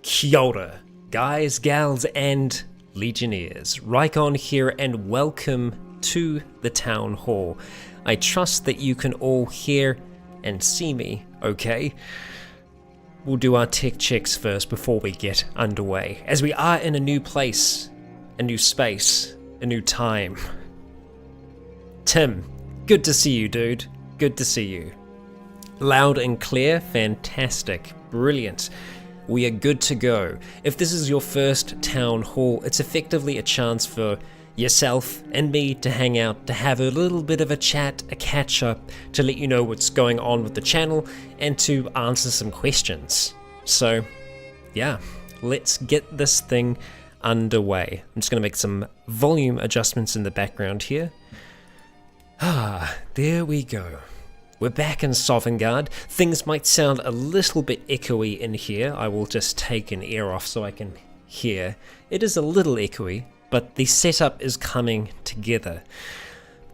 Kia ora, guys, gals, and Legionnaires. Rycon here, and welcome to the Town Hall. I trust that you can all hear and see me okay. We'll do our tech checks first before we get underway, as we are in a new place, a new space, a new time. Tim, good to see you, dude. Good to see you. Loud and clear, fantastic, brilliant. We are good to go. If this is your first Town Hall, it's effectively a chance for yourself and me to hang out, to have a little bit of a chat, a catch up, to let you know what's going on with the channel, and to answer some questions. So, yeah, let's get this thing underway. I'm just going to make some volume adjustments in the background here. There we go. We're back in Sovngarde. Things might sound a little bit echoey in here. I will just take an ear off so I can hear. It is a little echoey, but the setup is coming together.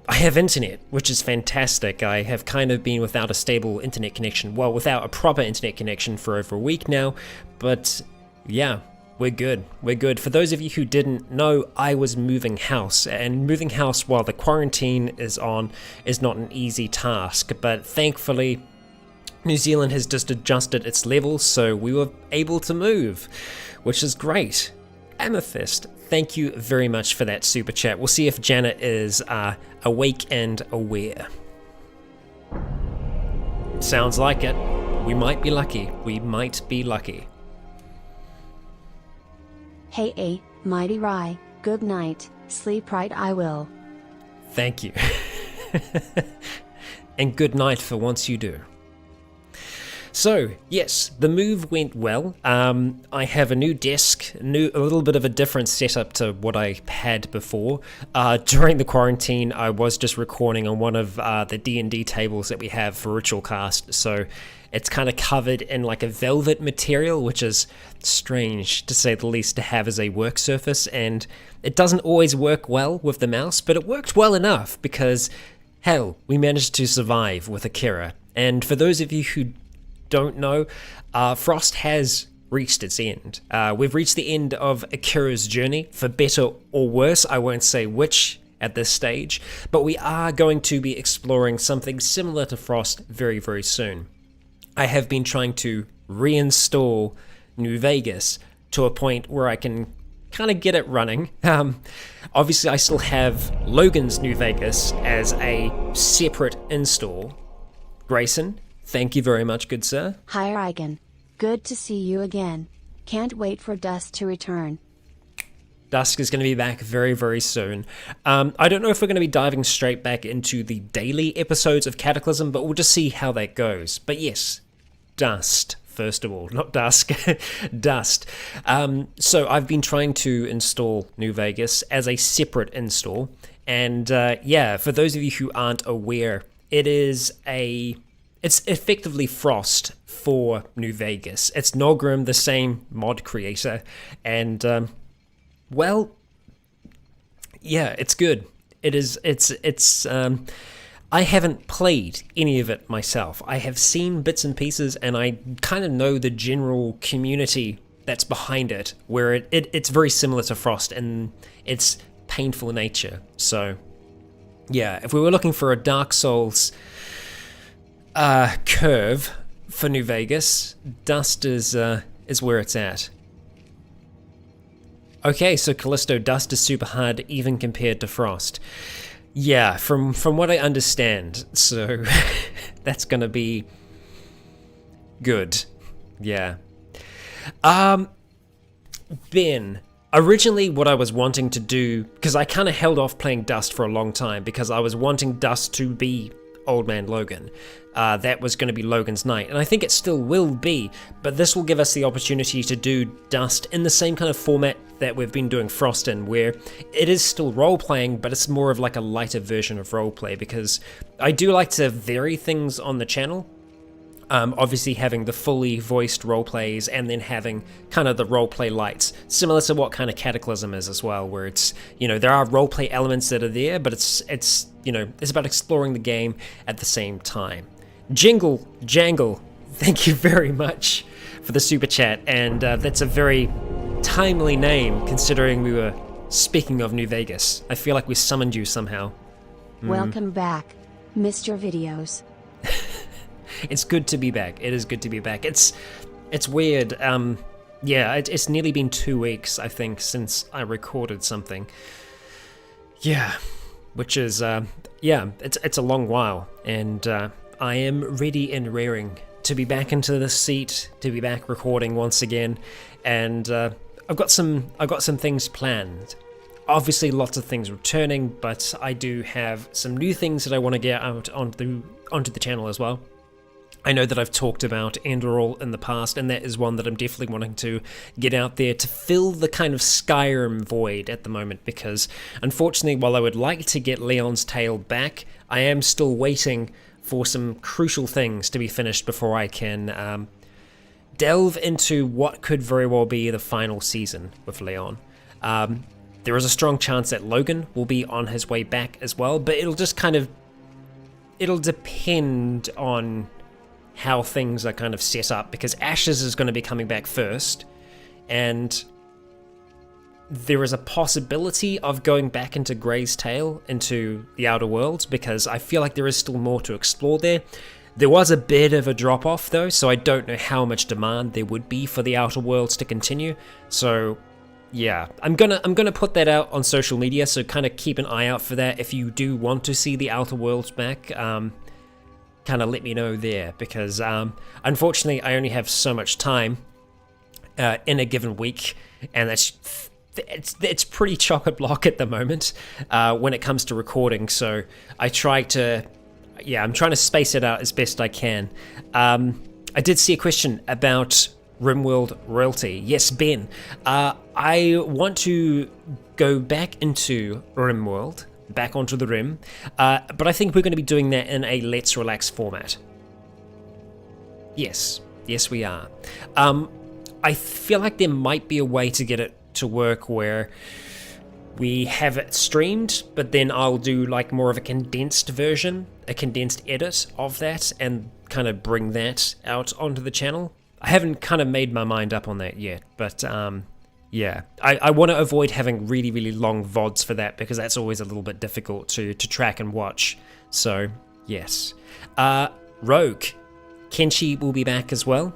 I have internet, which is fantastic. I have kind of been without a stable internet connection, well, without a proper internet connection for over a week now, but yeah, we're good. We're good. For those of you who didn't know, I was moving house, and moving house while the quarantine is on is not an easy task, but thankfully New Zealand has just adjusted its levels, so we were able to move, which is great. Amethyst, thank you very much for that super chat. We'll see if Janet is awake and aware. Sounds like it. We might be lucky. We might be lucky. Hey, Mighty Rye, good night, sleep right I will. Thank you. And good night for once you do. So, yes, the move went well. I have a new desk, a little bit of a different setup to what I had before. During the quarantine, I was just recording on one of the D&D tables that we have for Ritual Cast, so it's kind of covered in like a velvet material, which is strange to say the least to have as a work surface, and it doesn't always work well with the mouse, but it worked well enough because, hell, we managed to survive with Akira. And for those of you who don't know, Frost has reached its end. We've reached the end of Akira's journey, for better or worse. I won't say which at this stage, but we are going to be exploring something similar to Frost very, very soon. I have been trying to reinstall New Vegas to a point where I can kind of get it running. Obviously, I still have Logan's New Vegas as a separate install. Grayson, thank you very much, good sir. Hi Regan, good to see you again. Can't wait for Dust to return. Dusk is going to be back very, very soon. I don't know if we're going to be diving straight back into the daily episodes of Cataclysm, but we'll just see how that goes. But yes, Dust, first of all, not Dusk, Dust. So I've been trying to install New Vegas as a separate install. And yeah, for those of you who aren't aware, it's effectively Frost for New Vegas. It's Nogrim, the same mod creator, and well, yeah, it's good. It is. It's. I haven't played any of it myself. I have seen bits and pieces, and I kind of know the general community that's behind it, where it's very similar to Frost in its painful nature. So, yeah, if we were looking for a Dark Souls curve for New Vegas, Dust is where it's at. Okay, so Callisto, Dust is super hard even compared to Frost. Yeah, from what I understand, so that's gonna be good. Yeah. Ben, originally what I was wanting to do, because I kind of held off playing Dust for a long time because I was wanting Dust to be Old Man Logan. That was going to be Logan's Night, and I think it still will be, but this will give us the opportunity to do Dust in the same kind of format that we've been doing Frost in, where it is still role-playing, but it's more of like a lighter version of roleplay, because I do like to vary things on the channel. Obviously having the fully voiced roleplays and then having kind of the roleplay lights, similar to what kind of Cataclysm is as well, where it's, you know, there are roleplay elements that are there, but it's you know, it's about exploring the game at the same time. Jingle Jangle, thank you very much for the super chat, and that's a very timely name considering we were speaking of New Vegas. I feel like we summoned you somehow. Welcome back. Missed your videos. It's good to be back. It is good to be back. It's weird. It's nearly been 2 weeks, I think, since I recorded something. Yeah, which is, it's a long while, and I am ready and raring to be back into the seat, to be back recording once again, and I've got some things planned. Obviously, lots of things returning, but I do have some new things that I want to get out onto the channel as well. I know that I've talked about Enderall in the past, and that is one that I'm definitely wanting to get out there to fill the kind of Skyrim void at the moment, because unfortunately, while I would like to get Leon's Tale back, I am still waiting for some crucial things to be finished before I can delve into what could very well be the final season with Leon. There is a strong chance that Logan will be on his way back as well, but it'll depend on how things are kind of set up, because Ashes is going to be coming back first, and there is a possibility of going back into Grey's Tale, into the Outer Worlds, because I feel like there is still more to explore there. There was a bit of a drop-off though, so I don't know how much demand there would be for the Outer Worlds to continue, so yeah, I'm gonna put that out on social media, so kind of keep an eye out for that. If you do want to see the Outer Worlds back, kind of let me know there, because unfortunately I only have so much time in a given week, and it's pretty chock-a-block at the moment when it comes to recording, so I'm trying to space it out as best I can. I did see a question about RimWorld royalty. Yes, Ben, I want to go back into RimWorld, back onto the Rim, but I think we're going to be doing that in a Let's Relax format. Yes we are. I feel like there might be a way to get it to work where we have it streamed, but then I'll do like more of a condensed version, a condensed edit of that, and kind of bring that out onto the channel. I haven't kind of made my mind up on that yet, but yeah, I want to avoid having really, really long VODs for that, because that's always a little bit difficult to track and watch. So, yes. Rogue, Kenshi will be back as well.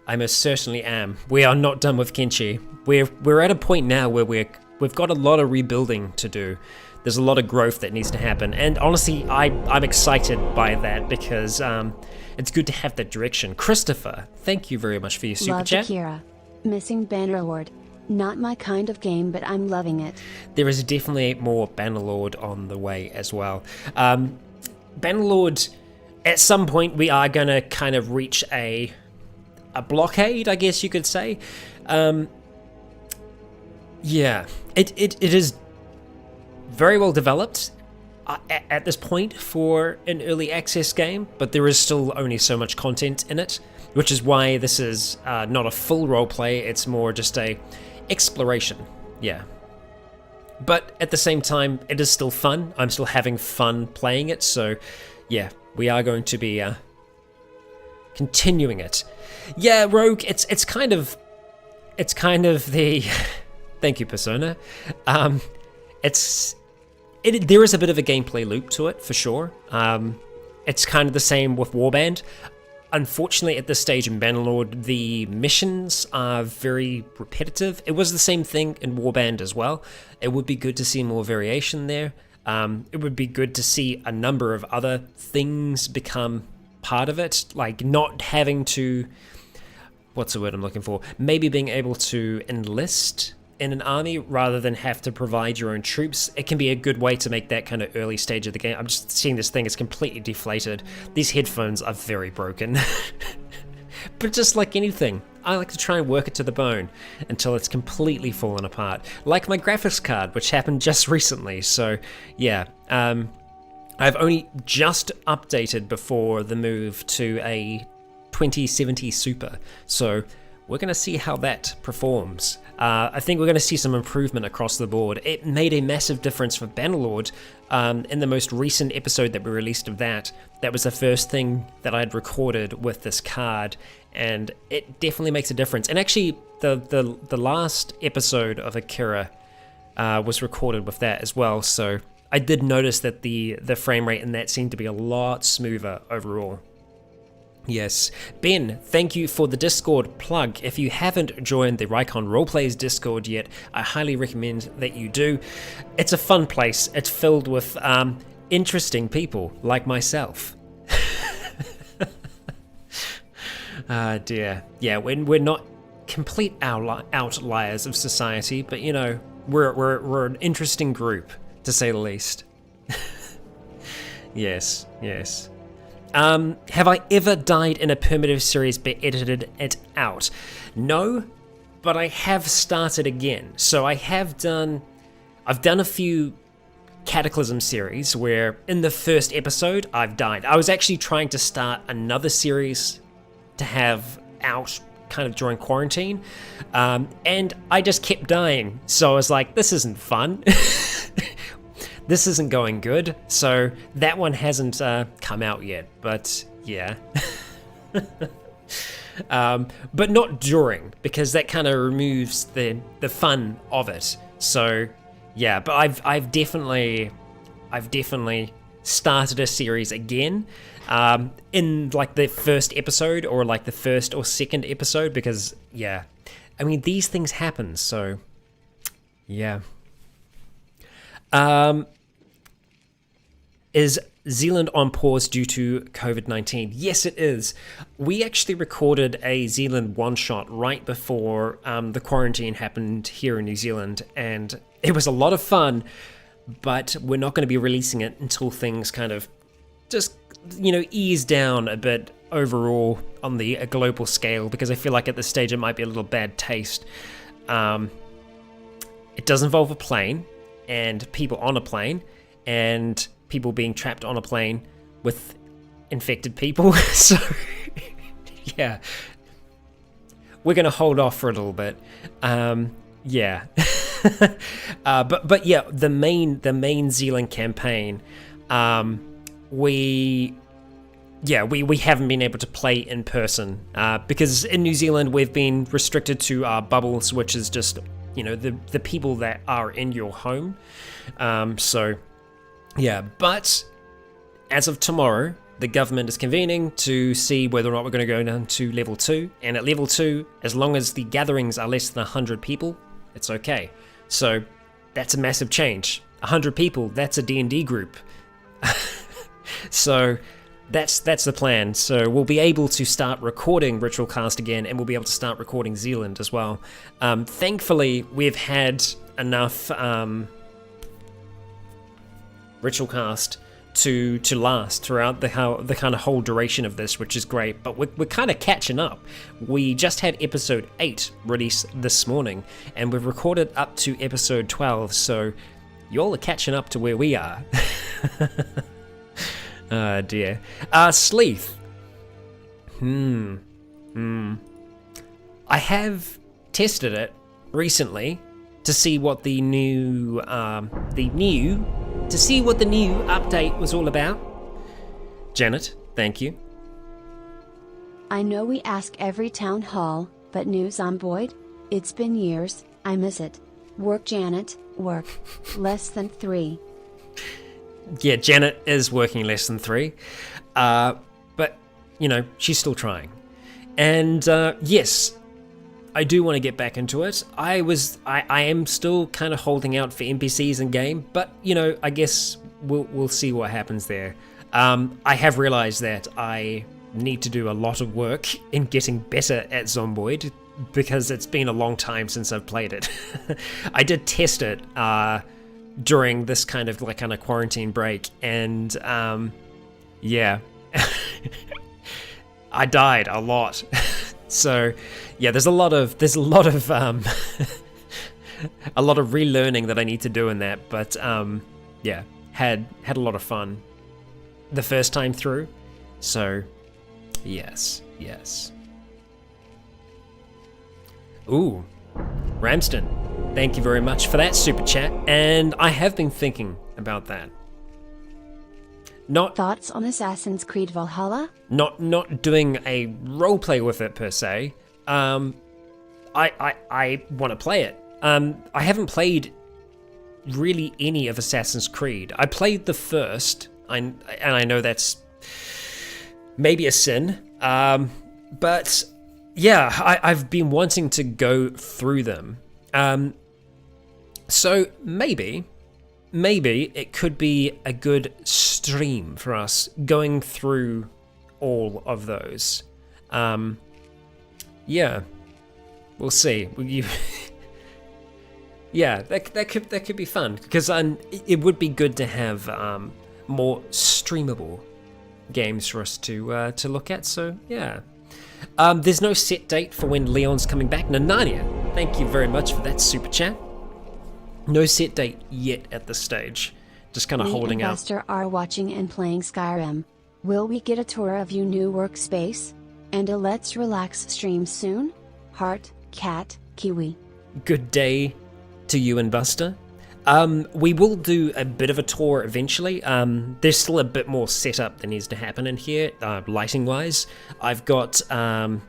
I most certainly am. We are not done with Kenshi. We're at a point now where we've got a lot of rebuilding to do. There's a lot of growth that needs to happen, and honestly, I'm excited by that, because it's good to have that direction. Christopher, thank you very much for your super chat. Akira. Missing Bannerlord. Not my kind of game, but I'm loving it. There is definitely more Bannerlord on the way as well. Bannerlord, at some point we are going to kind of reach a blockade, I guess you could say. Yeah, it is very well developed at this point for an early access game, but there is still only so much content in it, which is why this is not a full roleplay, it's more just a exploration, yeah. But at the same time, it is still fun. I'm still having fun playing it, so yeah, we are going to be continuing it. Yeah, Rogue, it's kind of the thank you, Persona. There is a bit of a gameplay loop to it, for sure. It's kind of the same with Warband. Unfortunately, at this stage in Bannerlord, the missions are very repetitive. It was the same thing in Warband as well. It would be good to see more variation there. It would be good to see a number of other things become part of it, like not having to... What's the word I'm looking for? Maybe being able to enlist in an army rather than have to provide your own troops. It can be a good way to make that kind of early stage of the game. I'm just seeing this thing is completely deflated. These headphones are very broken. But just like anything, I like to try and work it to the bone until it's completely fallen apart. Like my graphics card, which happened just recently. So yeah, I've only just updated before the move to a 2070 Super. So we're going to see how that performs. I think we're going to see some improvement across the board. It made a massive difference for Bannerlord. In the most recent episode that we released of that was the first thing that I'd recorded with this card, and it definitely makes a difference. And actually, the last episode of Akira was recorded with that as well, so I did notice that the frame rate in that seemed to be a lot smoother overall. Yes. Ben, thank you for the Discord plug. If you haven't joined the Rycon Roleplays Discord yet, I highly recommend that you do. It's a fun place. It's filled with interesting people like myself. Dear. Yeah, we're not complete outliers of society, but you know, we're an interesting group, to say the least. Yes. Have I ever died in a permadeath series but edited it out? No, but I have started again. So I've done a few Cataclysm series where in the first episode I've died. I was actually trying to start another series to have out kind of during quarantine, and I just kept dying. So I was like, this isn't fun. This isn't going good, so that one hasn't come out yet, but yeah. But not during, because that kind of removes the fun of it. So yeah, but I've definitely started a series again in like the first episode, or like the first or second episode, because yeah, I mean, these things happen, so yeah. Is Zealand on pause due to COVID-19? Yes, it is. We actually recorded a Zealand one-shot right before the quarantine happened here in New Zealand, and it was a lot of fun, but we're not going to be releasing it until things kind of just, you know, ease down a bit overall on the global scale, because I feel like at this stage it might be a little bad taste. It does involve a plane and people on a plane, and people being trapped on a plane with infected people. So yeah, we're gonna hold off for a little bit. Yeah. but yeah, the main Zealand campaign, we haven't been able to play in person because in New Zealand we've been restricted to our bubbles, which is just, you know, the people that are in your home. So yeah, but as of tomorrow, the government is convening to see whether or not we're going to go down to level 2. And at level 2, as long as the gatherings are less than 100 people, it's okay. So that's a massive change. 100 people, that's a D&D group. So that's the plan. So we'll be able to start recording Ritualcast again, and we'll be able to start recording Zealand as well. Thankfully, we've had enough Ritualcast to last throughout the kind of whole duration of this, which is great. But we're kind of catching up. We just had episode 8 release this morning, and we've recorded up to episode 12, so y'all are catching up to where we are. Oh dear. Sleeth. I have tested it recently to see what the new update was all about. Janet, thank you. I know we ask every town hall, but news on Boyd? It's been years, I miss it. Work, Janet, work. Less than 3. Yeah, Janet is working less than 3. But, you know, she's still trying. And, yes, I do want to get back into it. I am still kind of holding out for NPCs in game, but, you know, I guess we'll see what happens there. I have realized that I need to do a lot of work in getting better at Zomboid, because it's been a long time since I've played it. I did test it during this kind of quarantine break, and yeah, I died a lot. So yeah, there's a lot of a lot of relearning that I need to do in that, but yeah, had a lot of fun the first time through. So yes. Ooh, Ramsden, thank you very much for that super chat, and I have been thinking about that. Thoughts on Assassin's Creed Valhalla? Not doing a roleplay with it per se. I want to play it. I haven't played really any of Assassin's Creed. I played the first, and I know that's maybe a sin, but yeah, I've been wanting to go through them. So maybe it could be a good stream for us going through all of those. Yeah, we'll see. Yeah, that could be fun, because it would be good to have more streamable games for us to look at. So yeah, there's no set date for when Leon's coming back. Nanania, thank you very much for that super chat. No set date yet at this stage. Just kind of holding out. Me and Buster are watching and playing Skyrim. Will we get a tour of your new workspace? And a Let's Relax stream soon? Heart, cat, kiwi. Good day to you and Buster. We will do a bit of a tour eventually. There's still a bit more setup that needs to happen in here, lighting wise. I've got some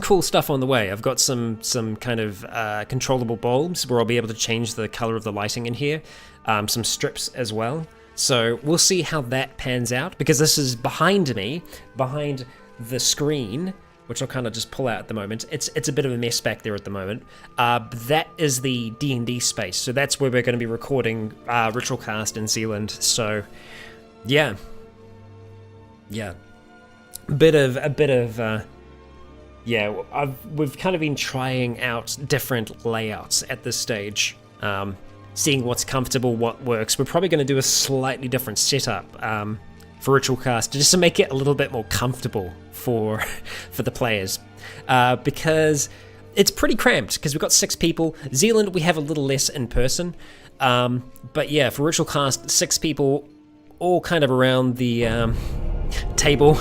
cool stuff on the way. I've got some kind of controllable bulbs where I'll be able to change the color of the lighting in here. Some strips as well. So we'll see how that pans out, because this is behind me, behind the screen, which I'll kind of just pull out at the moment. It's a bit of a mess back there at the moment. But that is the D&D space, so that's where we're going to be recording Ritualcast in Zealand. So, yeah, a bit of we've kind of been trying out different layouts at this stage, seeing what's comfortable, what works. We're probably going to do a slightly different setup for Ritualcast, just to make it a little bit more comfortable for the players, because it's pretty cramped, because we've got 6 people. Zealand, we have a little less in person, but yeah, for Ritualcast, 6 people all kind of around the table.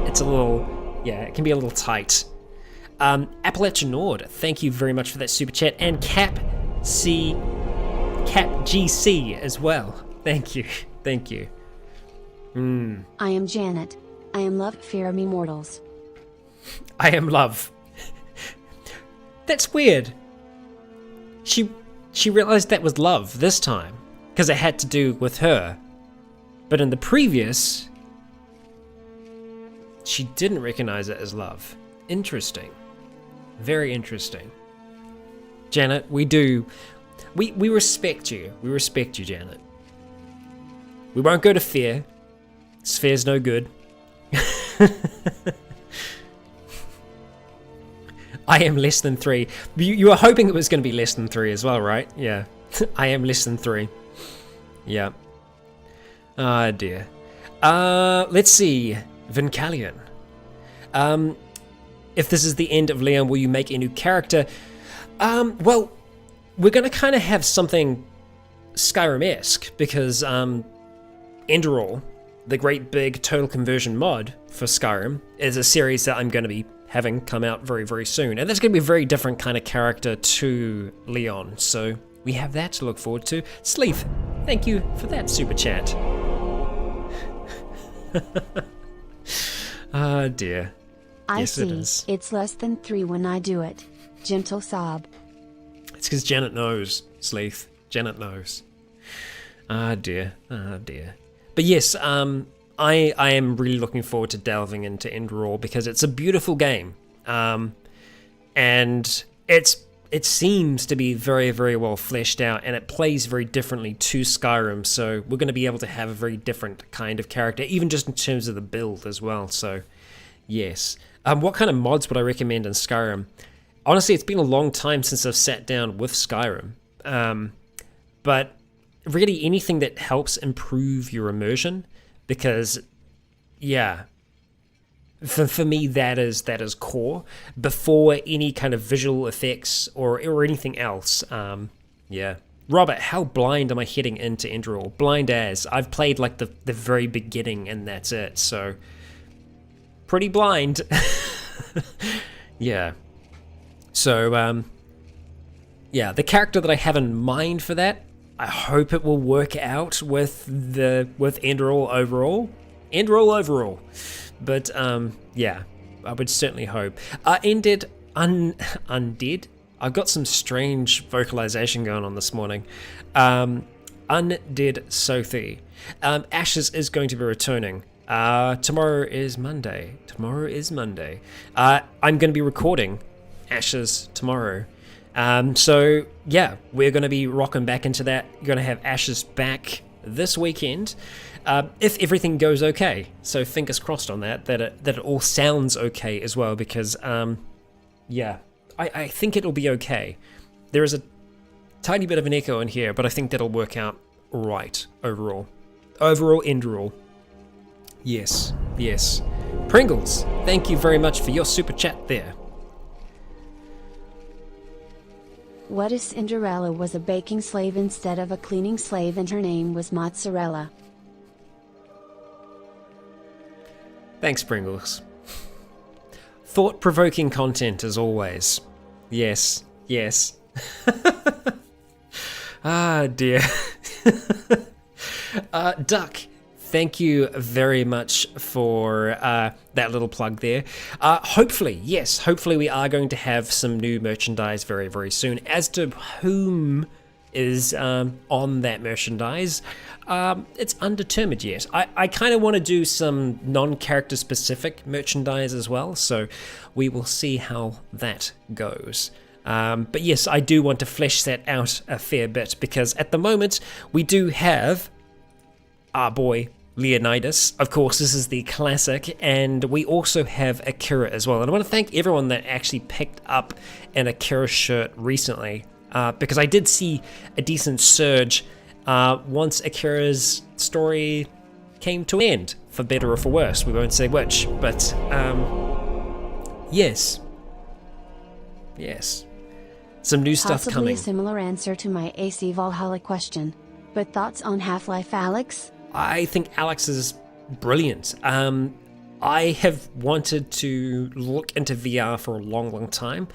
It's a little, yeah, it can be a little tight. Appalachian Nord, thank you very much for that super chat, and Cap GC as well. Thank you. I am Janet. I am love, fear me mortals. I am love. That's weird. She realized that was love this time, because it had to do with her. But in the previous, she didn't recognize it as love. Interesting. Very interesting. Janet, we respect you. We respect you, Janet. We won't go to fear. Fear's no good. I am less than 3. You were hoping it was going to be less than 3 as well, right? Yeah. I am less than 3. Yeah. Ah, dear. Let's see. Vincalion. If this is the end of Leon, will you make a new character? Well, we're going to kind of have something Skyrim-esque, because Enderall, the great big total conversion mod for Skyrim, is a series that I'm going to be having come out very, very soon. And that's going to be a very different kind of character to Leon. So we have that to look forward to. Xliv, thank you for that super chat. Ah, dear. Yes, I see. it is. It's less than 3 when I do it. Gentle sob. It's because Janet knows, Xliv. Janet knows. Ah, dear. Ah, dear. But yes, I am really looking forward to delving into Enderall, because it's a beautiful game, and it seems to be very, very well fleshed out, and it plays very differently to Skyrim. So we're going to be able to have a very different kind of character, even just in terms of the build as well. So yes, what kind of mods would I recommend in Skyrim? Honestly, it's been a long time since I've sat down with Skyrim, but really anything that helps improve your immersion. Because, yeah, for me that is core before any kind of visual effects or anything else. Yeah, Robert, how blind am I heading into Enderall? Blind as I've played like the very beginning, and that's it. So pretty blind. Yeah. So yeah, the character that I have in mind for that, I hope it will work out with Enderall overall. Enderall overall. But yeah, I would certainly hope. Undead. I've got some strange vocalization going on this morning. Undead Sothi. Ashes is going to be returning. Tomorrow is Monday. I'm going to be recording Ashes tomorrow. So yeah, we're going to be rocking back into that. You're going to have Ashes back this weekend, if everything goes okay. So fingers crossed on that it all sounds okay as well, because yeah, I think it'll be okay. There is a tiny bit of an echo in here, but I think that'll work out right overall. Enderall. Yes. Pringles, thank you very much for your super chat there. What if Cinderella was a baking slave instead of a cleaning slave and her name was Mozzarella? Thanks, Pringles. Thought-provoking content as always. Yes. Ah, dear. Duck, thank you very much for that little plug there. Hopefully we are going to have some new merchandise very, very soon. As to whom is on that merchandise, it's undetermined yet. I kind of want to do some non-character specific merchandise as well, so we will see how that goes. But yes, I do want to flesh that out a fair bit, because at the moment we do have our boy Leonidas. Of course, this is the classic, and we also have Akira as well. And I want to thank everyone that actually picked up an Akira shirt recently, because I did see a decent surge once Akira's story came to an end, for better or for worse. We won't say which, but yes. Some new stuff Possibly coming. a similar answer to my AC Valhalla question, but thoughts on Half-Life Alex? I think Alex is brilliant. I have wanted to look into VR for a long time.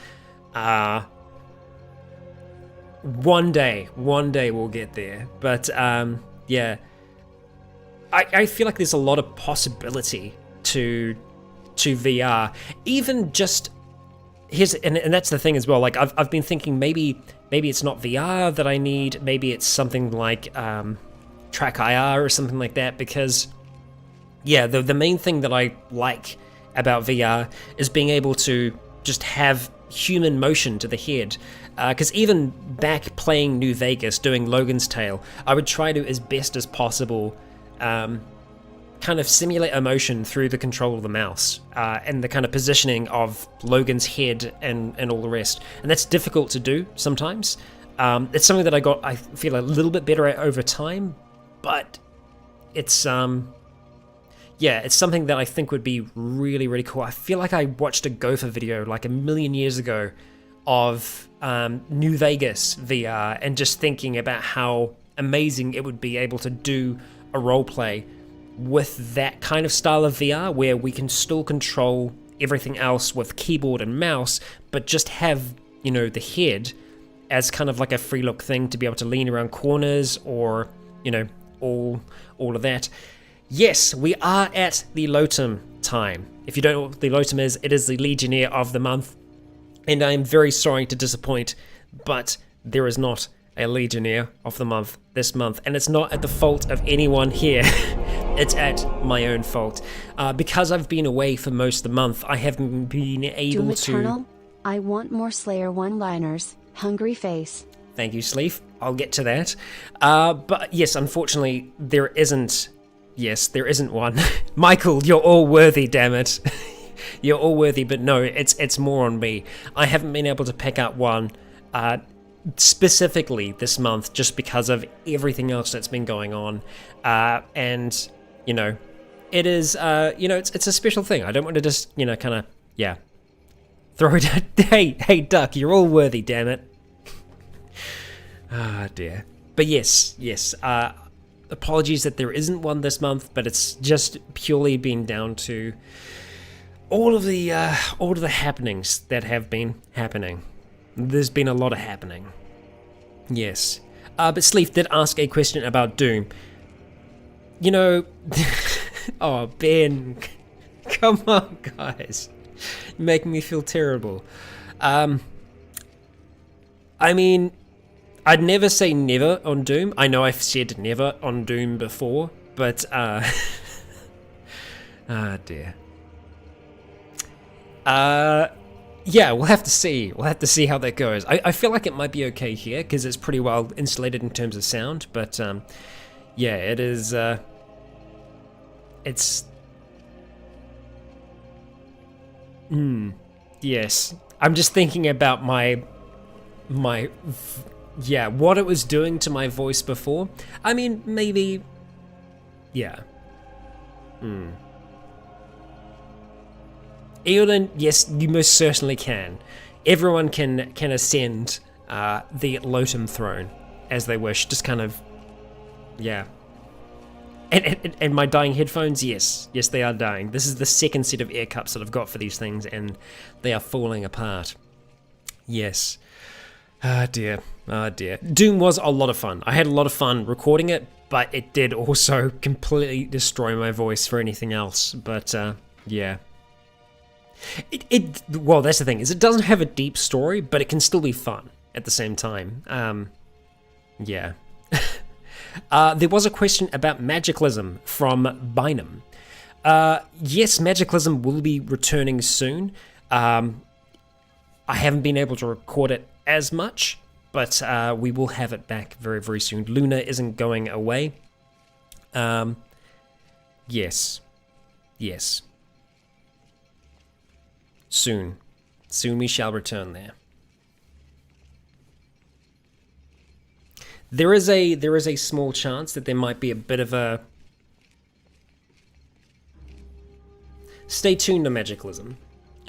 One day we'll get there. But yeah, I feel like there's a lot of possibility to VR. Even just and that's the thing as well. Like I've been thinking maybe it's not VR that I need. Maybe it's something like Track IR or something like that, because yeah, the main thing that I like about VR is being able to just have human motion to the head, because even back playing New Vegas, doing Logan's Tale, I would try to, as best as possible, kind of simulate emotion through the control of the mouse, and the kind of positioning of Logan's head and all the rest, and that's difficult to do sometimes. It's something that I feel a little bit better at over time, but it's it's something that I think would be really, really cool. I feel like I watched a Gopher video like a million years ago of New Vegas VR, and just thinking about how amazing it would be able to do a roleplay with that kind of style of VR, where we can still control everything else with keyboard and mouse, but just have, the head as kind of like a free look thing to be able to lean around corners, or, all of that. Yes, we are at the Lotum time. If you don't know what the Lotum is, it is the Legionnaire of the month. And I am very sorry to disappoint, but there is not a Legionnaire of the month this month. And it's not at the fault of anyone here. It's at my own fault. Because I've been away for most of the month, I haven't been able Doom to... Eternal, I want more Slayer one-liners. Hungry face. Thank you, Xliv. I'll get to that. But yes, unfortunately, there isn't... Yes, there isn't one. Michael, you're all worthy, damn it. You're all worthy, but no, it's more on me. I haven't been able to pick up one specifically this month, just because of everything else that's been going on. And, it is, it's a special thing. I don't want to just, kind of, throw it at... Hey, Duck, you're all worthy, damn it. Ah, dear. But yes, apologies that there isn't one this month, but it's just purely been down to all of the happenings that have been happening. There's been a lot of happening. Yes. But Sleeth did ask a question about Doom. You know... oh, Ben. Come on, guys. You're making me feel terrible. I mean, I'd never say never on Doom. I know I've said never on Doom before, but... ah, dear. Yeah, we'll have to see. We'll have to see how that goes. I feel like it might be okay here, because it's pretty well insulated in terms of sound, but yeah, it is... it's... yes. I'm just thinking about my... yeah, what it was doing to my voice before. I mean, maybe... yeah. Eowyn, yes, you most certainly can. Everyone can ascend the Lotum throne as they wish. Just kind of, yeah. And my dying headphones, yes, they are dying. This is the second set of air cups that I've got for these things, and they are falling apart. Yes. Ah dear. Doom was a lot of fun. I had a lot of fun recording it, but it did also completely destroy my voice for anything else. But yeah. Well, that's the thing, is it doesn't have a deep story, but it can still be fun at the same time. Yeah. There was a question about Magicalism from Bynum. Yes, Magicalism will be returning soon. I haven't been able to record it as much, but we will have it back very, very soon. Luna isn't going away. Yes. Soon we shall return there. There is a small chance that there might be a bit of a... Stay tuned to Magicalism.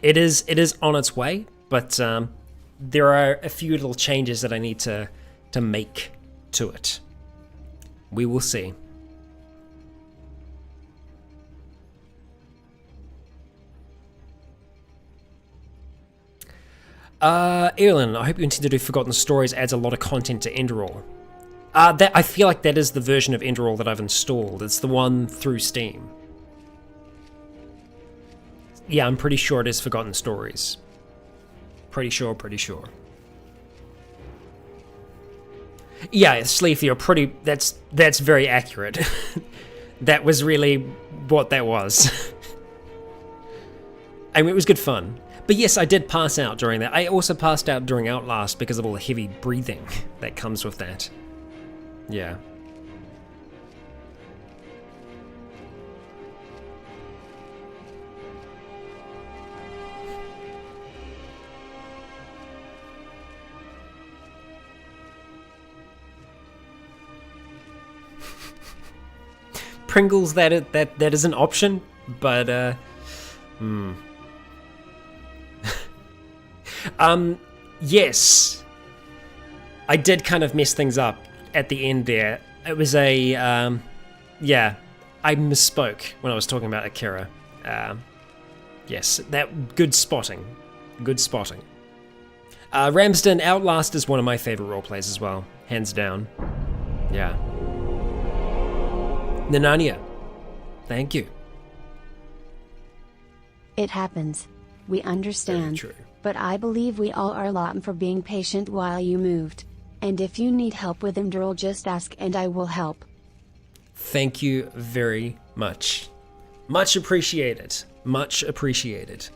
It is on its way, but there are a few little changes that I need to make to it. We will see. Evelyn, I hope you continue to do Forgotten Stories adds a lot of content to Enderall. I feel like that is the version of Enderall that I've installed. It's the one through Steam. Yeah, I'm pretty sure it is Forgotten Stories. Pretty sure. Yeah, Sleeth, you're pretty... That's very accurate. That was really what that was. I mean, it was good fun. But yes, I did pass out during that. I also passed out during Outlast because of all the heavy breathing that comes with that. Yeah. Pringles, that is an option, but yes, I did kind of mess things up at the end there. It was a, yeah, I misspoke when I was talking about Akira. Yes, good spotting. Ramsden, Outlast is one of my favorite roleplays as well, hands down. Yeah. Nanania, thank you. It happens. We understand. Very true. But I believe we all are Lawton for being patient while you moved. And if you need help with Enderall, just ask and I will help. Thank you very much. Much appreciated. Much appreciated.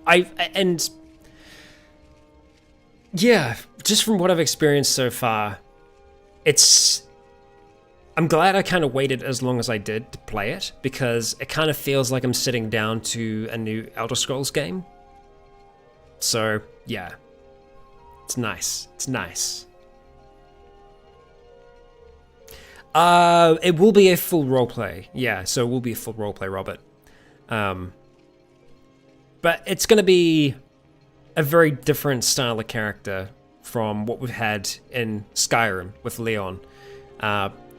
And yeah, just from what I've experienced so far, I'm glad I kind of waited as long as I did to play it, because it kind of feels like I'm sitting down to a new Elder Scrolls game. So, yeah. It's nice. It will be a full roleplay. Yeah, so it will be a full roleplay, Robert. But it's going to be a very different style of character from what we've had in Skyrim with Leon.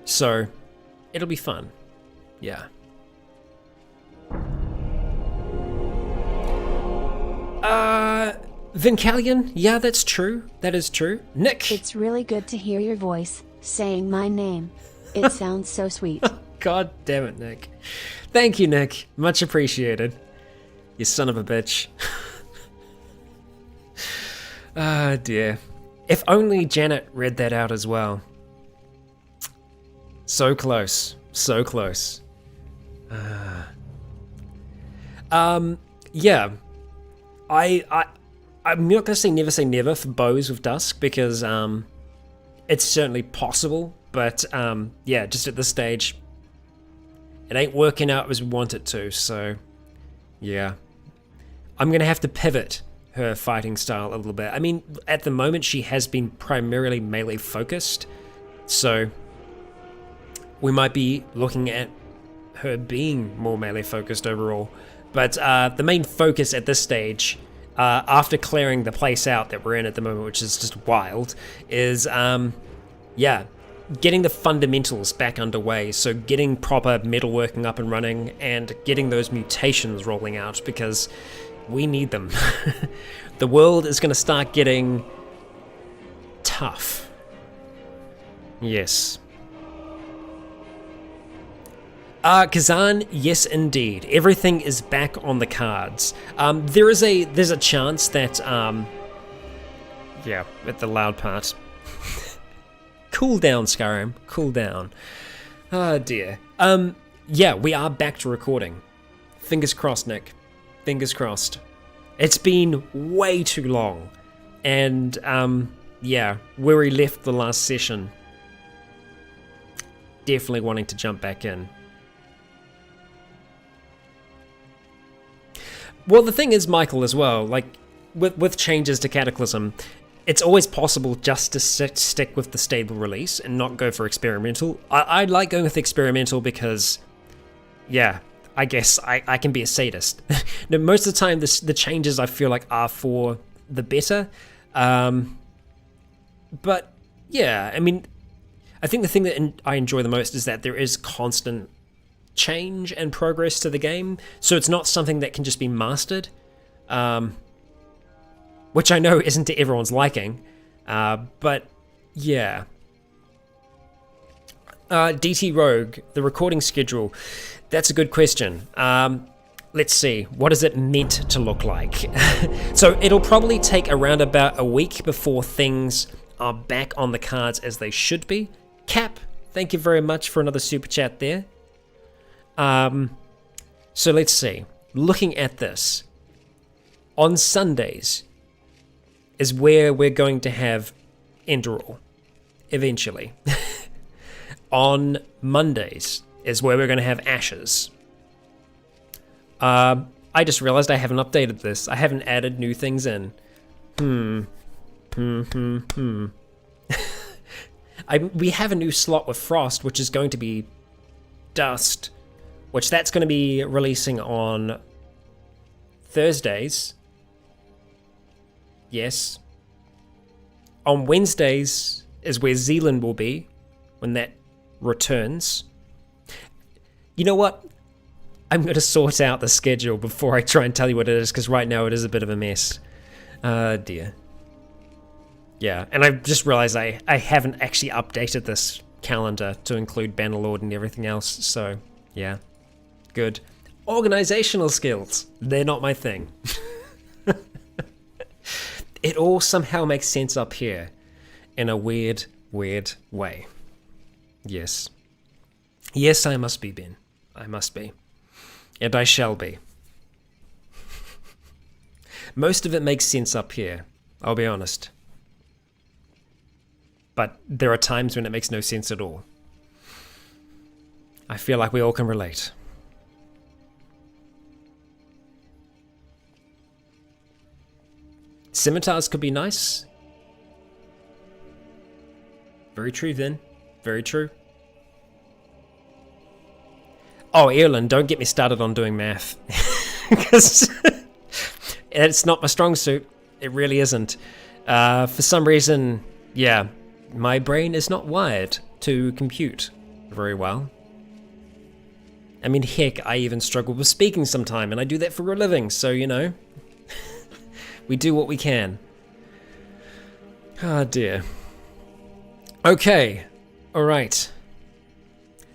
So, it'll be fun. Yeah. Vincalion, yeah, that's true. That is true. Nick! It's really good to hear your voice, saying my name. It sounds so sweet. God damn it, Nick. Thank you, Nick. Much appreciated. You son of a bitch. Ah, dear. If only Janet read that out as well. So close. So close. Yeah. I'm not going to say never for Bows with Dusk, because it's certainly possible, but yeah, just at this stage, it ain't working out as we want it to, so yeah. I'm going to have to pivot her fighting style a little bit. I mean, at the moment, she has been primarily melee focused, so we might be looking at her being more melee focused overall. But the main focus at this stage, after clearing the place out that we're in at the moment, which is just wild, is, yeah, getting the fundamentals back underway. So getting proper metalworking up and running and getting those mutations rolling out, because we need them. The world is going to start getting tough. Yes. Kazan, yes indeed. Everything is back on the cards. There's a chance that, yeah, at the loud part. Cool down, Skyrim. Cool down. Oh dear. Yeah, we are back to recording. Fingers crossed, Nick. Fingers crossed. It's been way too long. And, yeah, where we left the last session. Definitely wanting to jump back in. Well, the thing is, Michael, as well, like, with changes to Cataclysm, it's always possible just to stick with the stable release and not go for experimental. I like going with experimental because, yeah, I guess I can be a sadist. No, most of the time, the changes I feel like are for the better. But, yeah, I mean, I think the thing that I enjoy the most is that there is constant change and progress to the game, so it's not something that can just be mastered, which I know isn't to everyone's liking, but yeah. DT Rogue, the recording schedule, that's a good question. Let's see, what is it meant to look like? So it'll probably take around about a week before things are back on the cards as they should be. Cap, thank you very much for another super chat there. So let's see. Looking at this, on Sundays is where we're going to have Enderall, eventually. On Mondays is where we're going to have Ashes. I just realized I haven't updated this. I haven't added new things in. We have a new slot with Frost, which is going to be Dust, which that's going to be releasing on Thursdays. Yes. On Wednesdays is where Zealand will be when that returns. You know what? I'm going to sort out the schedule before I try and tell you what it is, because right now it is a bit of a mess. Dear. Yeah, and I just realized I haven't actually updated this calendar to include Bannerlord and everything else, so yeah. Good. Organizational skills. They're not my thing. It all somehow makes sense up here in a weird, weird way. Yes. Yes, I must be, Ben. I must be. And I shall be. Most of it makes sense up here, I'll be honest. But there are times when it makes no sense at all. I feel like we all can relate. Scimitars could be nice. Very true, then. Very true. Oh, Ireland, don't get me started on doing math. Because it's not my strong suit. It really isn't. For some reason, yeah, my brain is not wired to compute very well. I mean, heck, I even struggle with speaking sometime, and I do that for a living, so, you know. We do what we can. Ah, dear. Okay. Alright.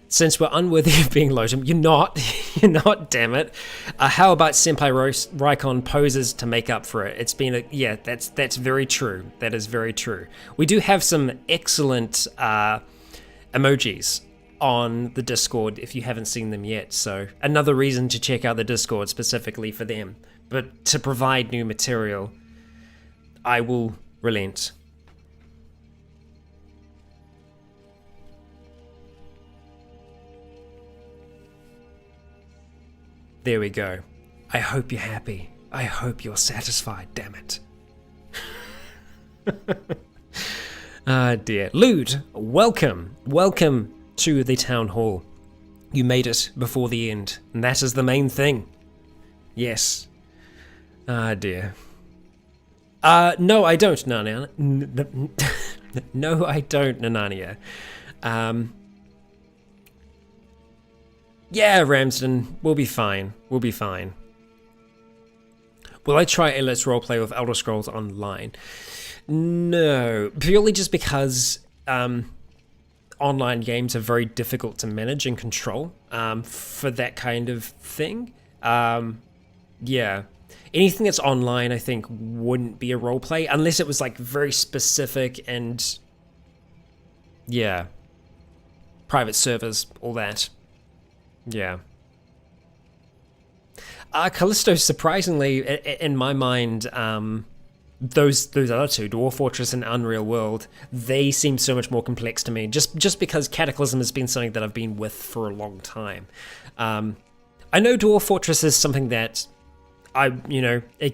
Since we're unworthy of being Lojum, you're not, damn it. How about Senpai Raikon poses to make up for it? It's been yeah, that's very true. That is very true. We do have some excellent emojis on the Discord if you haven't seen them yet, so another reason to check out the Discord specifically for them. But to provide new material, I will relent. There we go. I hope you're happy. I hope you're satisfied, damn it. Ah, dear. Lude, welcome. Welcome to the Town Hall. You made it before the end, and that is the main thing. Yes. Ah, dear. No, I don't, Nanania. No, I don't, Nanania. Yeah, Ramsden, we'll be fine. We'll be fine. Will I try a Let's Roleplay with Elder Scrolls Online? No, purely just because online games are very difficult to manage and control for that kind of thing. Yeah. Anything that's online, I think, wouldn't be a roleplay, unless it was like very specific and, yeah, private servers, all that. Yeah. Callisto, surprisingly, in my mind, those other two, Dwarf Fortress and Unreal World, they seem so much more complex to me, just because Cataclysm has been something that I've been with for a long time. I know Dwarf Fortress is something that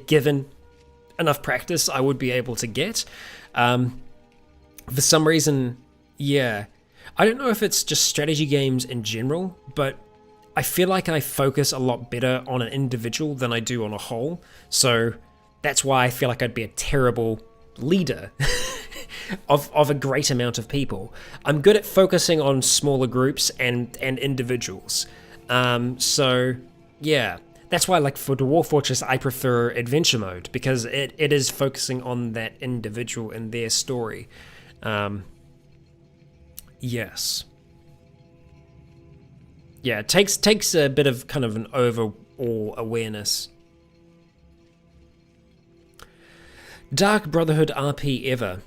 given enough practice, I would be able to get. For some reason, yeah. I don't know if it's just strategy games in general, but I feel like I focus a lot better on an individual than I do on a whole. So that's why I feel like I'd be a terrible leader of a great amount of people. I'm good at focusing on smaller groups and individuals. So yeah, that's why, like, for Dwarf Fortress, I prefer adventure mode, because it is focusing on that individual and their story. Yes. Yeah, it takes a bit of kind of an overall awareness. Dark Brotherhood RP ever?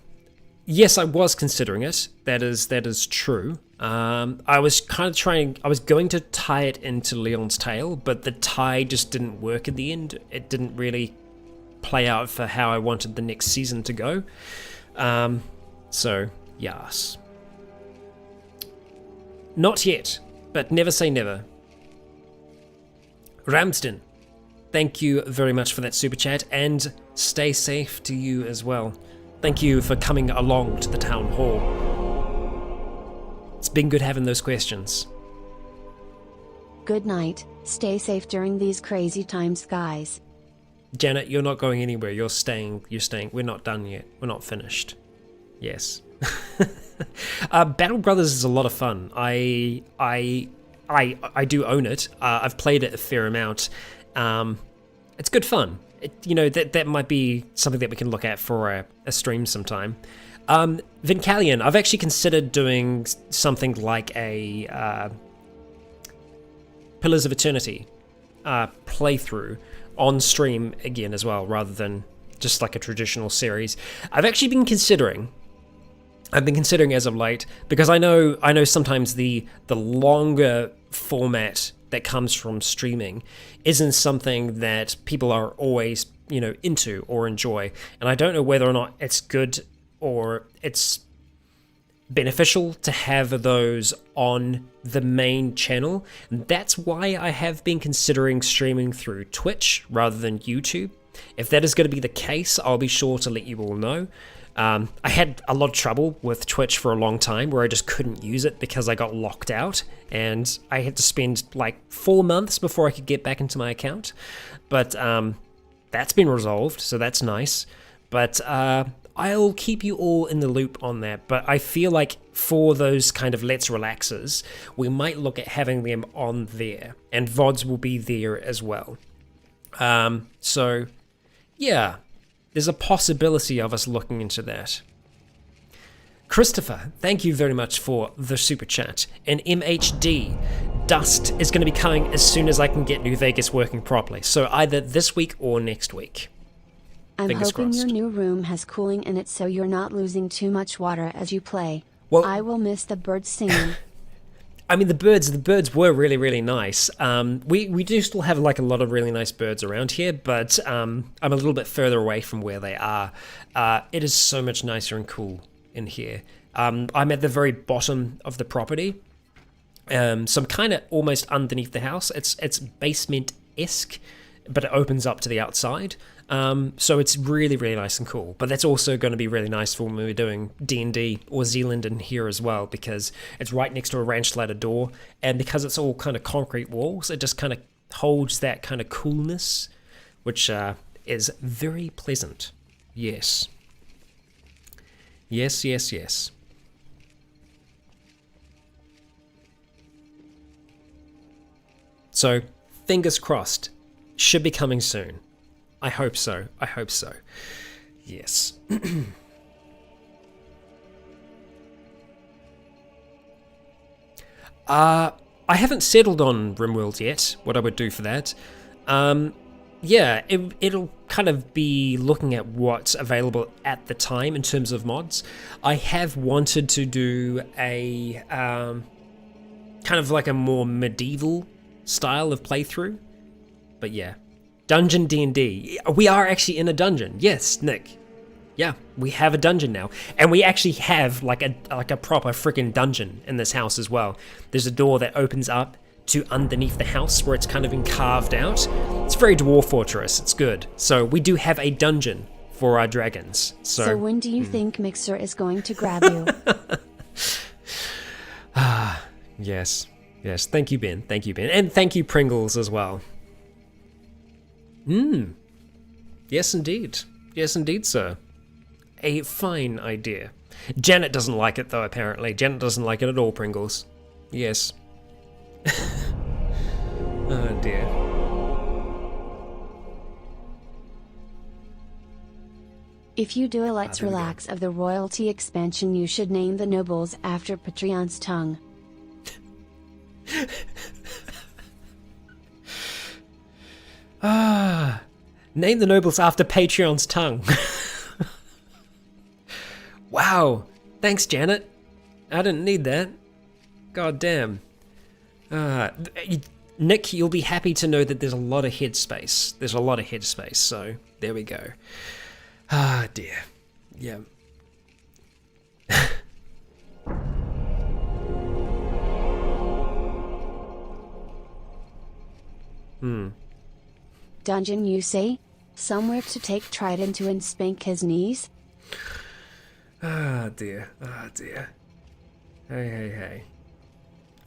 Yes, I was considering it. That is true. I was going to tie it into Leon's Tale, but the tie just didn't work at the end. It didn't really play out for how I wanted the next season to go. So, yes. Not yet, but never say never. Ramsden, thank you very much for that super chat, and stay safe to you as well. Thank you for coming along to the Town Hall. It's been good having those questions. Good night, stay safe during these crazy times, guys. Janet, you're not going anywhere, you're staying. We're not done yet, we're not finished. Yes. Battle Brothers is a lot of fun. I do own it. I've played it a fair amount. It's good fun. That might be something that we can look at for a stream sometime. Vincalion, I've actually considered doing something like a Pillars of Eternity playthrough on stream again as well, rather than just like a traditional series. I've been considering as of late, because I know sometimes the longer format that comes from streaming isn't something that people are always, into or enjoy. And I don't know whether or not it's good or it's beneficial to have those on the main channel. That's why I have been considering streaming through Twitch rather than YouTube. If that is going to be the case, I'll be sure to let you all know. I had a lot of trouble with Twitch for a long time, where I just couldn't use it because I got locked out, and I had to spend like 4 months before I could get back into my account. But that's been resolved, so that's nice. But I'll keep you all in the loop on that. But I feel like for those kind of Let's Relaxers, we might look at having them on there, and VODs will be there as well. So yeah. there's a possibility of us looking into that. Christopher, thank you very much for the super chat. And MHD, Dust is going to be coming as soon as I can get New Vegas working properly. So either this week or next week. I'm Fingers hoping crossed. your new room has cooling in it so you're not losing too much water as you play. Well, I will miss the birds singing. I mean, the birds were really, really nice. We do still have like a lot of really nice birds around here, but I'm a little bit further away from where they are. It is so much nicer and cool in here. I'm at the very bottom of the property, so I'm kind of almost underneath the house. It's basement-esque, but it opens up to the outside. So it's really, really nice and cool. But that's also going to be really nice for when we're doing D&D or Zealand in here as well, because it's right next to a ranch ladder door, and because it's all kind of concrete walls, it just kind of holds that kind of coolness, which is very pleasant. Yes. Yes, yes, yes. So, fingers crossed. Should be coming soon. I hope so. I hope so. Yes. I haven't settled on RimWorld yet, what I would do for that. Yeah, it'll kind of be looking at what's available at the time in terms of mods. I have wanted to do a kind of like a more medieval style of playthrough. But yeah. Dungeon D&D. We are actually in a dungeon. Yes, Nick. Yeah, we have a dungeon now. And we actually have like a proper freaking dungeon in this house as well. There's a door that opens up to underneath the house where it's kind of been carved out. It's very Dwarf Fortress. It's good. So we do have a dungeon for our dragons. So when do you think Mixer is going to grab you? Yes. Yes. Thank you, Ben. Thank you, Ben. And thank you, Pringles, as well. Yes, indeed. Yes, indeed, sir. A fine idea. Janet doesn't like it, though, apparently. Janet doesn't like it at all, Pringles. Yes. Oh, dear. If you do a Let's Relax of the royalty expansion, you should name the nobles after Patreon's tongue. Name the nobles after Patreon's tongue. Wow. Thanks, Janet. I didn't need that. God damn. Nick, you'll be happy to know that there's a lot of headspace. There's a lot of headspace, so there we go. Ah, dear. Yeah. Dungeon, you say? Somewhere to take Trident to and spank his knees? Ah, dear. Ah, dear. Hey.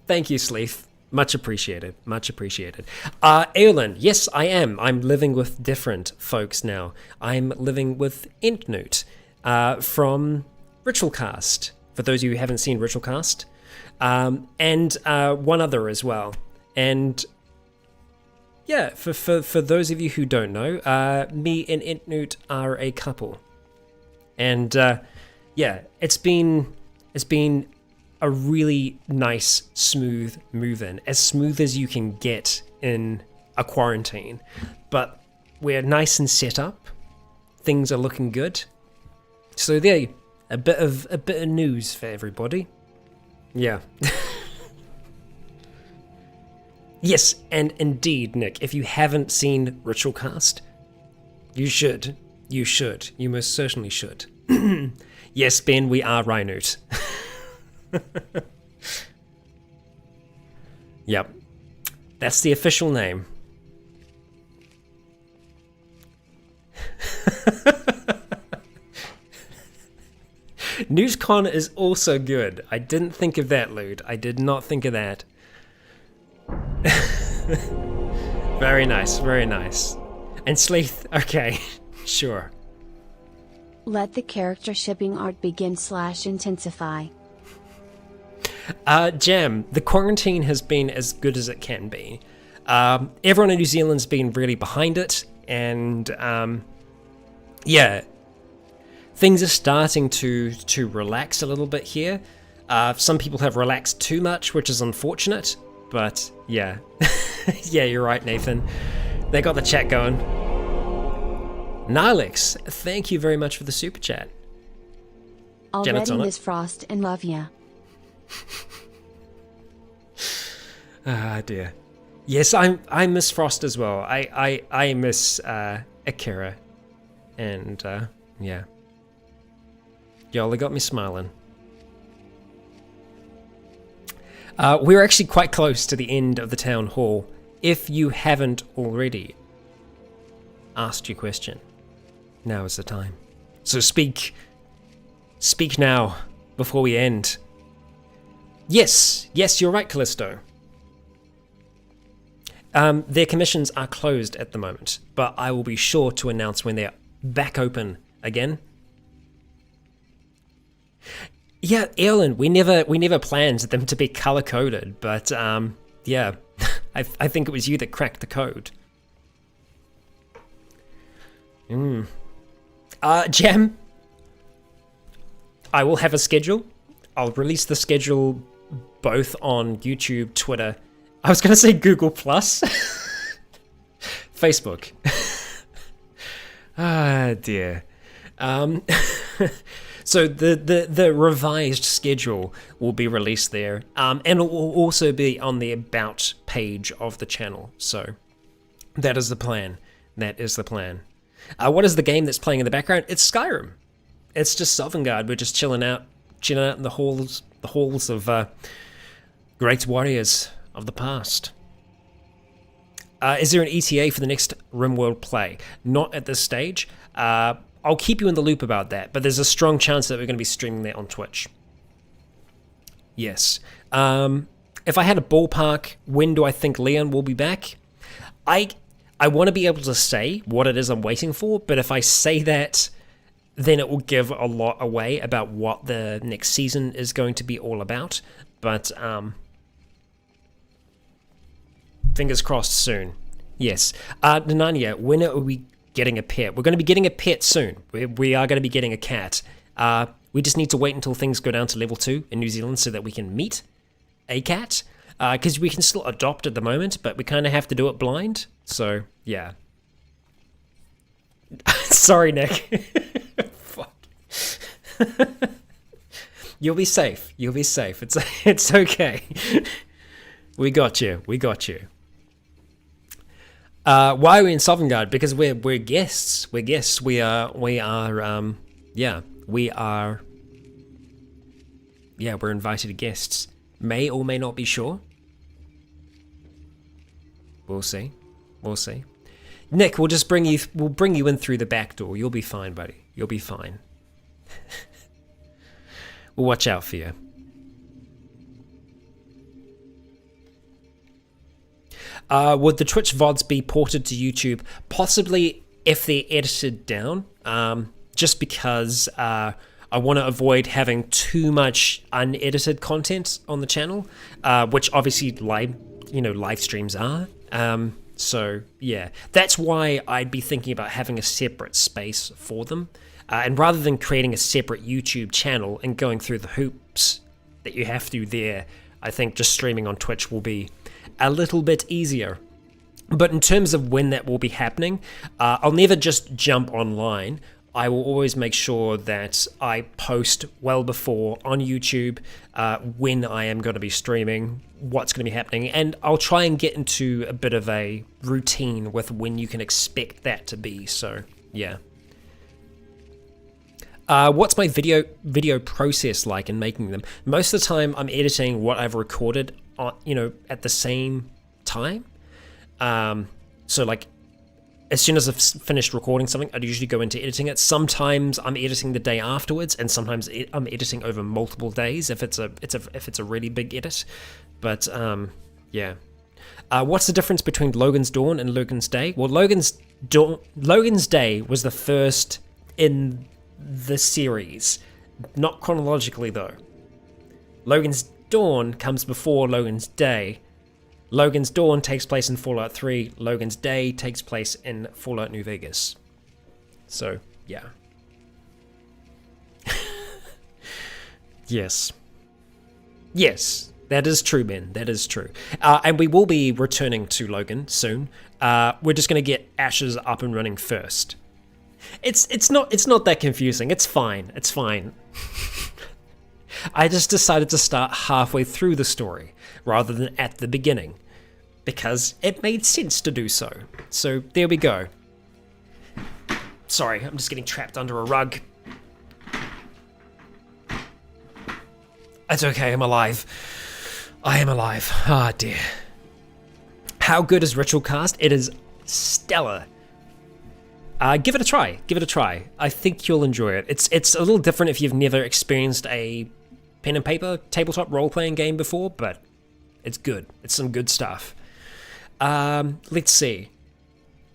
Thank you, Xliv. Much appreciated. Much appreciated. Eowyn, yes, I am. I'm living with different folks now. I'm living with Entnut from Ritualcast, for those of you who haven't seen Ritualcast, and one other as well. And yeah, for those of you who don't know, me and Entnut are a couple. And yeah, it's been a really nice, smooth move-in. As smooth as you can get in a quarantine. But we're nice and set up. Things are looking good. So there, a bit of news for everybody. Yeah. Yes, and indeed, Nick, if you haven't seen Ritualcast, you should. You should. You most certainly should. Yes, Ben, we are Rhinoot. Yep. That's the official name. NewsCon is also good. I didn't think of that, Lude. I did not think of that. Very nice, very nice. And Sleeth, okay, sure. Let the character shipping art begin / intensify. Jam, the quarantine has been as good as it can be. Everyone in New Zealand's been really behind it, and yeah, things are starting to relax a little bit here. Some people have relaxed too much, which is unfortunate, but yeah. Yeah, you're right, Nathan. They got the chat going. Nalex, thank you very much for the super chat. Already Miss Frost and love ya. Ah, dear. Yes, I miss Frost as well. I miss Akira. And yeah. Y'all, they got me smiling. We're actually quite close to the end of the town hall. If you haven't already asked your question, now is the time. So speak now before we end. Yes, you're right, Callisto. Their commissions are closed at the moment, but I will be sure to announce when they're back open again. Yeah, Erlen, we never planned them to be color-coded, but yeah, I think it was you that cracked the code. Jam, I will have a schedule. I'll release the schedule both on YouTube, Twitter. I was going to say Google Plus. Facebook. Ah, dear. So the revised schedule will be released there, and it will also be on the About page of the channel. So that is the plan. That is the plan. What is the game that's playing in the background? It's Skyrim. It's just Sovngarde. We're just chilling out in the halls of great warriors of the past. Is there an ETA for the next RimWorld play? Not at this stage. I'll keep you in the loop about that, but there's a strong chance that we're going to be streaming that on Twitch. Yes. If I had a ballpark, when do I think Leon will be back? I want to be able to say what it is I'm waiting for, but if I say that, then it will give a lot away about what the next season is going to be all about. But fingers crossed soon. Yes. Nanania, when are we getting a pet? We're going to be getting a pet soon. We are going to be getting a cat. We just need to wait until things go down to level 2 in New Zealand so that we can meet a cat. Because we can still adopt at the moment, but we kind of have to do it blind. So, yeah. Sorry, Nick. Fuck. You'll be safe. You'll be safe. It's okay. We got you. We got you. Why are we in Sovngarde? Because we're guests. We're guests. We're invited guests. May or may not be sure. We'll see. We'll see. Nick, we'll bring you in through the back door. You'll be fine, buddy. You'll be fine. We'll watch out for you. Would the Twitch VODs be ported to YouTube? Possibly if they're edited down. Just because I want to avoid having too much unedited content on the channel, which obviously live streams are. So yeah, that's why I'd be thinking about having a separate space for them. And rather than creating a separate YouTube channel and going through the hoops that you have to there, I think just streaming on Twitch will be a little bit easier. But in terms of when that will be happening, I'll never just jump online. I will always make sure that I post well before on YouTube when I am going to be streaming, what's going to be happening, and I'll try and get into a bit of a routine with when you can expect that to be. So yeah. What's my video process like in making them? Most of the time I'm editing what I've recorded at the same time. So like as soon as I've finished recording something, I'd usually go into editing it. Sometimes I'm editing the day afterwards, and sometimes I'm editing over multiple days if it's a really big edit. But yeah. What's the difference between Logan's Dawn and Logan's Day? Well, Logan's Day was the first in the series, not chronologically though. Logan's Dawn comes before Logan's Day. Logan's Dawn takes place in Fallout 3. Logan's Day takes place in Fallout New Vegas. So, Yeah. Yes. Yes, that is true, Ben. That is true. And we will be returning to Logan soon. We're just going to get Ashes up and running first. It's not that confusing. It's fine. It's fine. I just decided to start halfway through the story rather than at the beginning because it made sense to do so. So there we go. Sorry, I'm just getting trapped under a rug. It's okay, I'm alive. I am alive. Ah, dear. How good is Ritual Cast? It is stellar. Give it a try. Give it a try. I think you'll enjoy it. It's a little different if you've never experienced a pen and paper tabletop role-playing game before, but it's good. It's some good stuff. Let's see.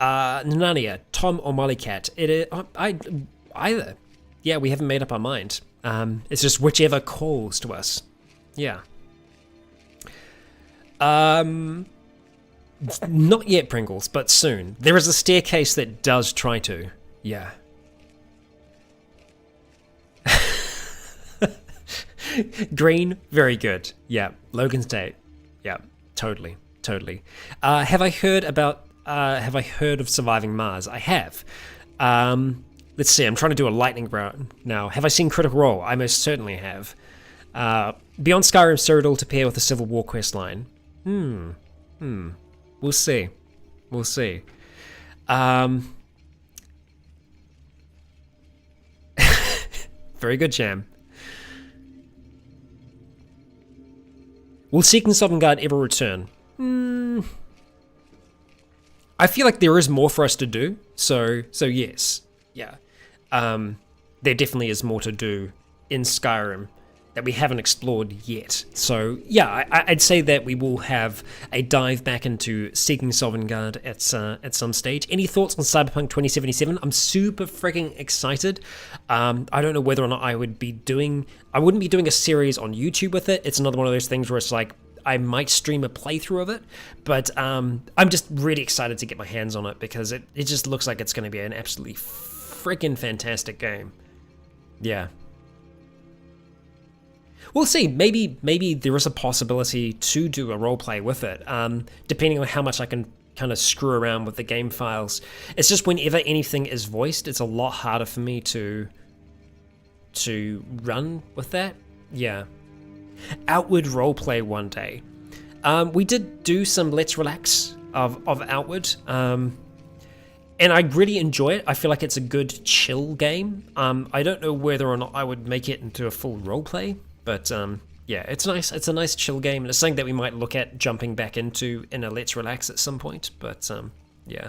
Nanania, Tom or Mollycat. Either. Yeah, we haven't made up our mind. It's just whichever calls to us. Yeah. Not yet, Pringles, but soon. There is a staircase that does try to. Yeah. Green, very good. Yeah. Logan State. Yeah. Totally. Have I heard of Surviving Mars? I have. Let's see. I'm trying to do a lightning round now. Have I seen Critical Role? I most certainly have. Beyond Skyrim, Cyrodiil to pair with the Civil War quest line. We'll see. Very good, Jam. Will Seeking Sovngarde ever return? I feel like there is more for us to do, so yes. Yeah. There definitely is more to do in Skyrim that we haven't explored yet. So yeah, I'd say that we will have a dive back into Seeking Sovngarde at some stage. Any thoughts on Cyberpunk 2077? I'm super freaking excited. I don't know whether or not I wouldn't be doing a series on YouTube with it. It's another one of those things where it's like I might stream a playthrough of it, but I'm just really excited to get my hands on it because it just looks like it's going to be an absolutely freaking fantastic game. Yeah. We'll see. Maybe there is a possibility to do a roleplay with it, depending on how much I can kind of screw around with the game files. It's just whenever anything is voiced, it's a lot harder for me to run with that. Yeah. Outward roleplay one day. We did do some Let's Relax of Outward, and I really enjoy it. I feel like it's a good chill game. I don't know whether or not I would make it into a full roleplay. But yeah, it's nice. It's a nice chill game, and it's something that we might look at jumping back into in a Let's Relax at some point. But yeah.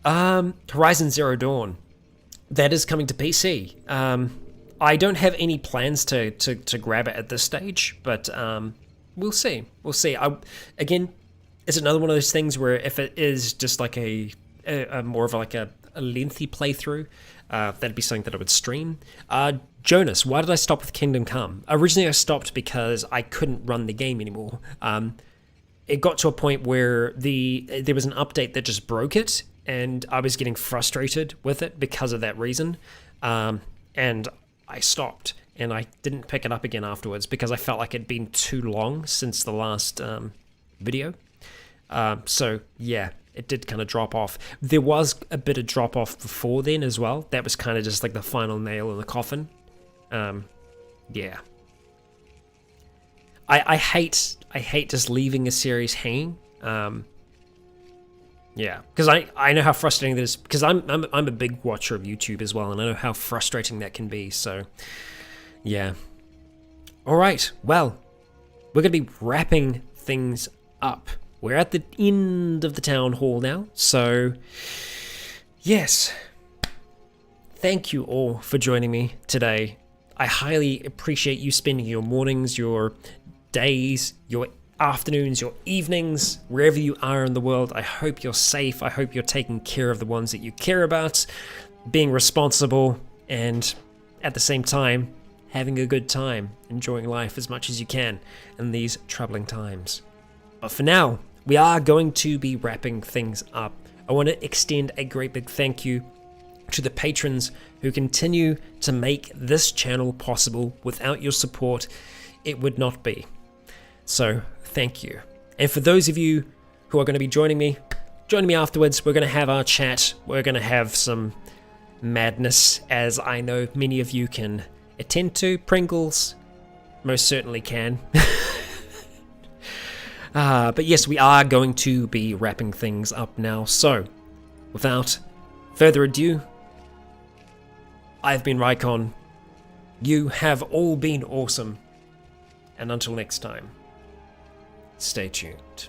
Horizon Zero Dawn, that is coming to PC. I don't have any plans to grab it at this stage, but we'll see. Again, it's another one of those things where if it is just like a more of like a lengthy playthrough, that'd be something that I would stream. Jonas, why did I stop with Kingdom Come? Originally I stopped because I couldn't run the game anymore. It got to a point where there was an update that just broke it, and I was getting frustrated with it because of that reason. And I stopped, and I didn't pick it up again afterwards because I felt like it'd been too long since the last video. So yeah, it did kind of drop off. There was a bit of drop off before then as well. That was kind of just like the final nail in the coffin. Yeah. I hate just leaving a series hanging. Yeah, because I know how frustrating that is, because I'm a big watcher of YouTube as well, and I know how frustrating that can be. So yeah. All right. Well, we're going to be wrapping things up. We're at the end of the town hall now, so yes, thank you all for joining me today. I highly appreciate you spending your mornings, your days, your afternoons, your evenings, wherever you are in the world. I hope you're safe. I hope you're taking care of the ones that you care about, being responsible, and at the same time, having a good time, enjoying life as much as you can in these troubling times. But for now, we are going to be wrapping things up. I want to extend a great big thank you to the patrons who continue to make this channel possible. Without your support, it would not be. So, thank you. And for those of you who are going to be joining me afterwards, we're going to have our chat. We're going to have some madness, as I know many of you can attend to. Pringles most certainly can. But yes, we are going to be wrapping things up now. So, without further ado, I've been Rykon. You have all been awesome. And until next time, stay tuned.